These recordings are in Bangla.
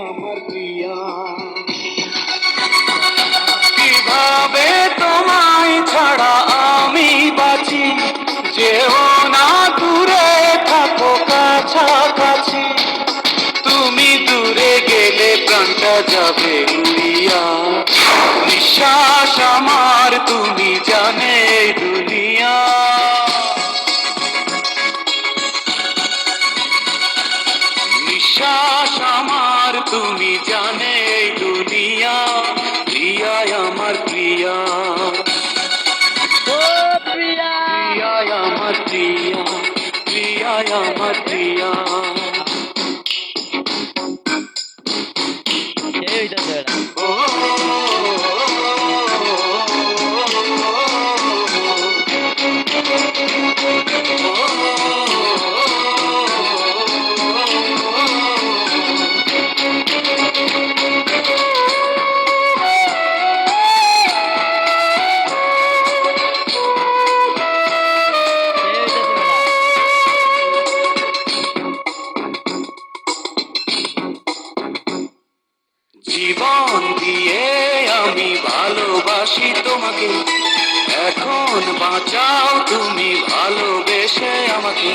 আমার প্রিয়া কিভাবে তোমায় ছাড়া আমি বাঁচি যেও না দূরে থাকো কাছাকাছি তুমি দূরে গেলে প্রাণটা যাবে উড়িয়া নিঃশ্বাস আমার তুমি জানে দুনিয়া নিঃশ্বাস আমার তুমি জানে দুনিয়া প্রিয়া আমার প্রিয়া প্রিয়া আমার প্রিয়া প্রিয়া আমার প্রিয়া জীবন দিয়ে আমি ভালোবাসি তোমাকে এখন বাঁচাও তুমি ভালোবেসে আমাকে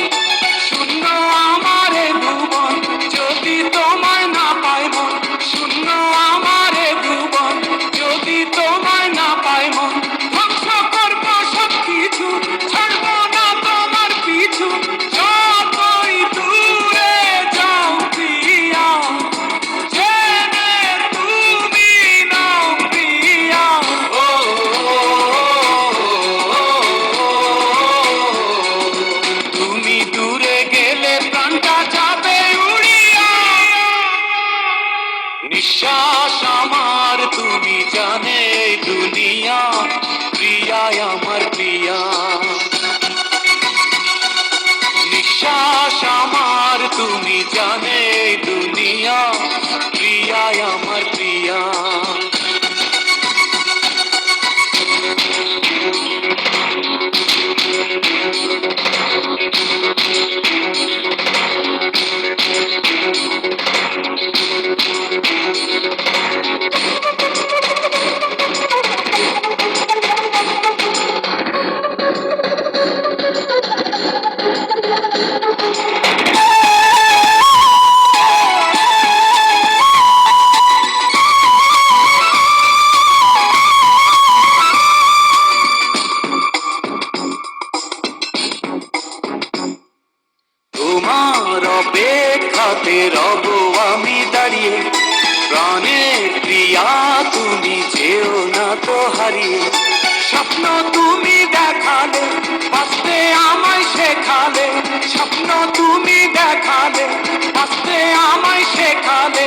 শূন্য আমারে ভুবন যদি তোমায় না পাই মন শূন্য আমারে ভুবন যদি তোমায় না পাই মন ধ্বংস করবো সব কিছু ছাড়বো না তোমার পিছু যতই দূরে যাও প্রিয়া নিঃশ্বাস আমার তুমি জানে দুনিয়া প্রিয়া আমার প্রিয়া নিঃশ্বাস আমার তুমি জানে দুনিয়া প্রিয়া আমার প্রিয়া তোমার অপেক্ষাতে রব আমি দাঁড়িয়ে প্রাণের প্রিয়া তুমি যেও না তো হারিয়ে স্বপ্ন তুমি দেখালে বাঁচতে আমায় শেখালে স্বপ্ন তুমি দেখালে বাঁচতে আমায় শেখালে